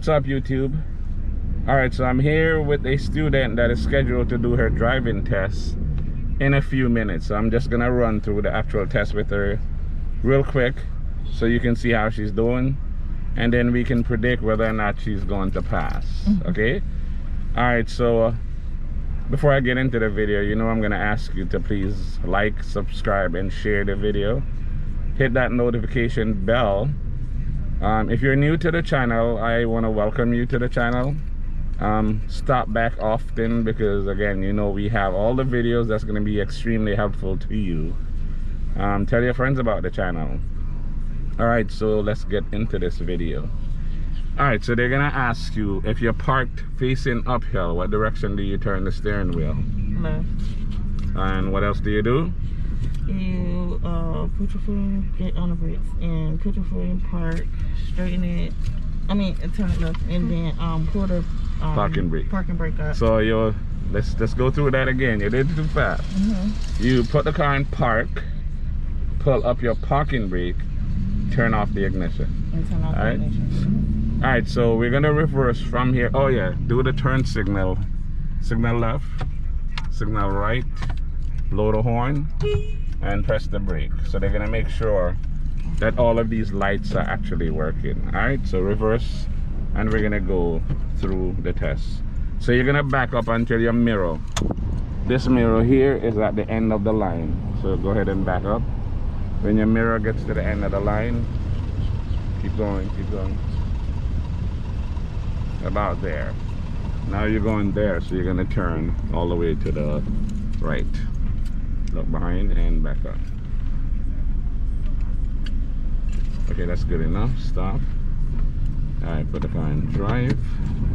What's up, YouTube? Alright, so I'm here with a student that is scheduled to do her driving test in a few minutes. So I'm just gonna run through the actual test with her real quick so you can see how she's doing, and then we can predict whether or not she's going to pass. Okay? Alright, so before I get into the video, you know I'm gonna ask you to please like, subscribe, and share the video. Hit that notification bell. If you're new to the channel, I want to welcome you to the channel. Stop back often because, again, you know we have all the videos that's going to be extremely helpful to you. Tell your friends about the channel. Alright, so let's get into this video. Alright, so they're going to ask you, if you're parked facing uphill, what direction do you turn the steering wheel? Left. And what else do you do? You put your foot, get on the brakes, and put your foot in park, straighten it. I mean, turn it left, and then pull the parking brake. Parking brake up. So you let's go through that again. You did it too fast. You put the car in park, pull up your parking brake, turn off the ignition. And turn off the ignition. All right, so we're gonna reverse from here. Oh yeah, do the turn signal. Signal left, signal right, blow the horn, and press the brake. So they're gonna make sure that all of these lights are actually working. All right, so reverse, and we're gonna go through the test. So you're gonna back up until your mirror, this mirror here, is at the end of the line. So go ahead and back up. When your mirror gets to the end of the line, keep going, keep going. About there. Now you're going there, so you're gonna turn all the way to the right. Look behind and back up. Okay, that's good enough. Stop. Alright, put the car in drive,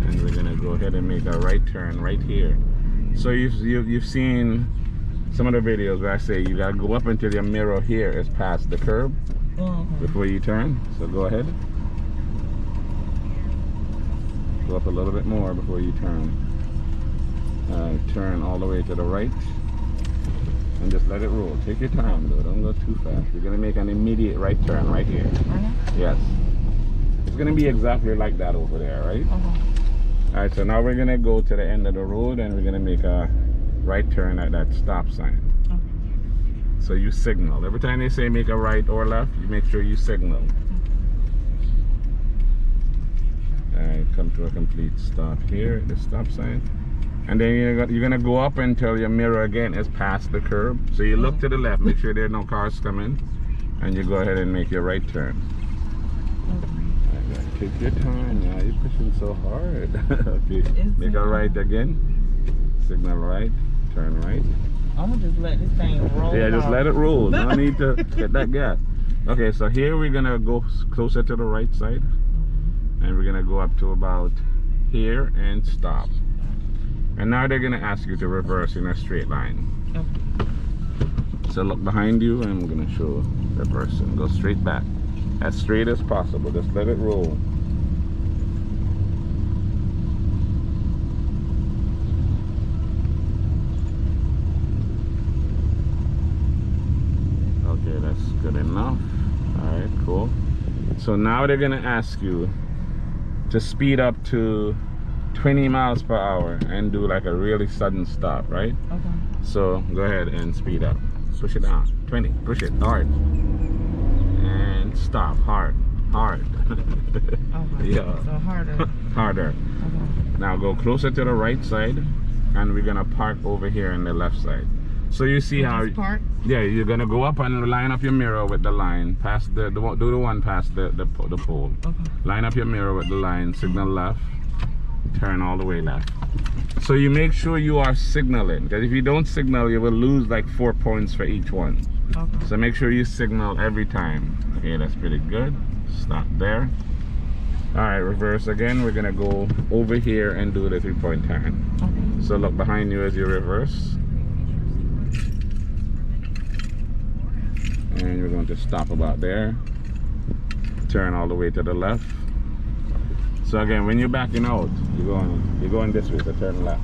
and we're gonna go ahead and make a right turn right here. So you've seen some of the videos where I say you gotta go up until your mirror here is past the curb before you turn. So go ahead. Go up a little bit more before you turn. Turn all the way to the right. And just let it roll. Take your time though, don't go too fast. You're gonna make an immediate right turn right here. Yes. It's gonna be exactly like that over there, right? Alright, so now we're gonna go to the end of the road and we're gonna make a right turn at that stop sign. So you signal. Every time they say make a right or left, you make sure you signal. Alright, come to a complete stop here at the stop sign. And then you're gonna go up until your mirror again is past the curb. So you look to the left, make sure there are no cars coming, and you go ahead and make your right turn. Right, take your time now, you're pushing so hard. Okay, make a right again. Signal right, turn right. I'm gonna just let this thing roll. Yeah, just let it roll. No need to get that gas. Okay, so here we're gonna go closer to the right side. And we're gonna go up to about here and stop. And now they're gonna ask you to reverse in a straight line. So look behind you, and I'm gonna show the person. Go straight back, as straight as possible. Just let it roll. Okay, that's good enough. All right, cool. So now they're gonna ask you to speed up to 20 miles per hour and do like a really sudden stop, right? Okay. So go ahead and speed up. Push it down. 20. Push it hard. And stop. Hard. Hard. Yeah. So harder. Harder. Now go closer to the right side, and we're gonna park over here on the left side. So you see how park? Yeah, you're gonna go up and line up your mirror with the line, past do the one past the pole. Okay. Line up your mirror with the line, signal left, turn all the way left. So you make sure you are signaling, because if you don't signal, you will lose like 4 points for each one. Okay. So make sure you signal every time. Okay, that's pretty good. Stop there. Alright, reverse again. We're gonna go over here and do the 3-point turn. Okay. So look behind you as you reverse. And you're going to stop about there. Turn all the way to the left. So again, when you're backing out, you're going this way, so turn left.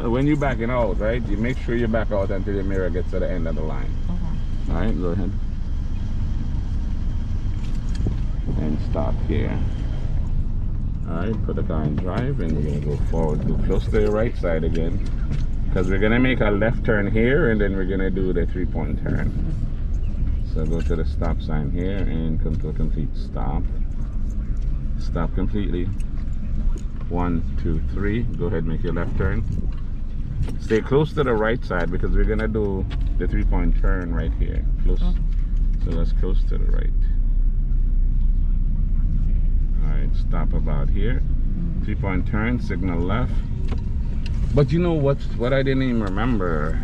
When you're backing out, right, you make sure you back out until your mirror gets to the end of the line. Alright, go ahead. And stop here. Alright, put the car in drive and we're gonna go forward, go close to the right side again. Because we're gonna make a left turn here and then we're gonna do the 3-point turn. So go to the stop sign here and come to a complete stop. Stop completely. 1, 2, 3. Go ahead, make your left turn. Stay close to the right side because we're gonna do the 3-point turn right here. Close. So let's close to the right. Alright, stop about here. 3-point turn, signal left. But you know what I didn't even remember?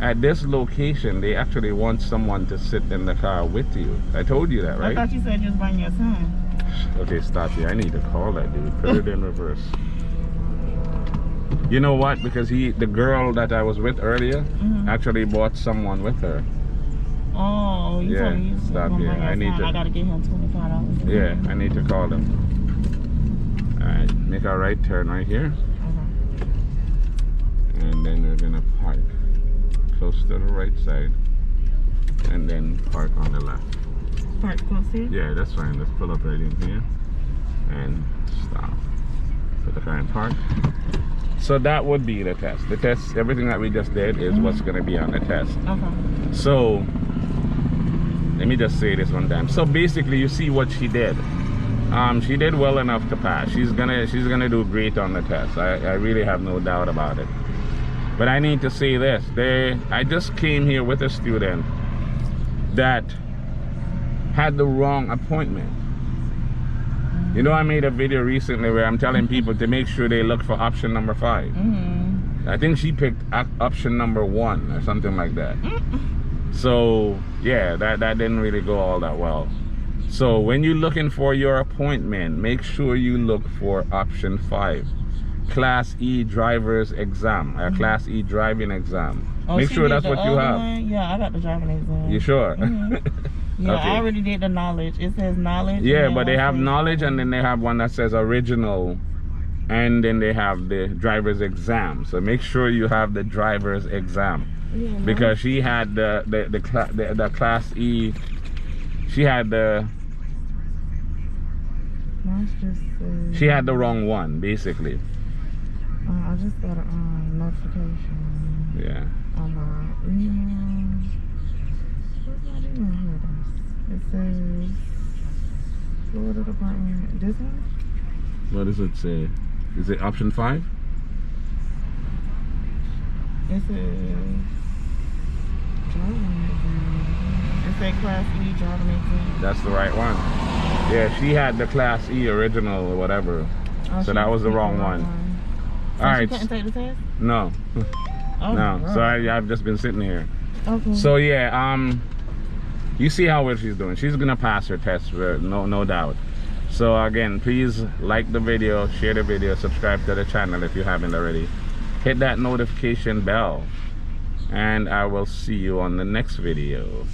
At this location, they actually want someone to sit in the car with you. I told you that, right? I thought you said just bring your son. Okay, stop here. I need to call that dude. Put it in reverse. You know what? Because the girl that I was with earlier actually brought someone with her. Oh, you told me you stop here. I gotta get him $25. Yeah, I need to call them. Alright, make a right turn right here. And then we're gonna park close to the right side. And then park on the left. Park close here? Yeah, that's fine. Let's pull up right in here. And stop. Put the car in park. So that would be the test. The test, everything that we just did is what's gonna be on the test. Okay. So let me just say this one time. So basically you see what she did. She did well enough to pass. She's gonna do great on the test. I really have no doubt about it. But I need to say this. I just came here with a student that had the wrong appointment. You know, I made a video recently where I'm telling people to make sure they look for option number 5. I think she picked option number 1 or something like that. So yeah, that didn't really go all that well. So when you're looking for your appointment, make sure you look for option 5, Class E driver's exam, or Class E driving exam. Oh, make sure that's what you have. One? Yeah, I got the driving exam. You sure? Yeah, Okay. I already did the knowledge. It says knowledge. Yeah, but they have knowledge and then they have one that says original, and then they have the driver's exam. So make sure you have the driver's exam. Yeah, because she had the Class E. She had the. She had the wrong one, basically. I just got a notification. Yeah. It says Florida Department. This one? What does it say? Is it option 5? It says driving exam. It says Class E driving exam. That's the right one. Yeah, she had the Class E original or whatever. Oh, so that was the wrong one. So all right. She couldn't take the test? No. Oh, no. right. So I've just been sitting here. Okay. So yeah, you see how well she's doing. She's gonna pass her test, no doubt. So again, please like the video, share the video, subscribe to the channel if you haven't already. Hit that notification bell, and I will see you on the next video.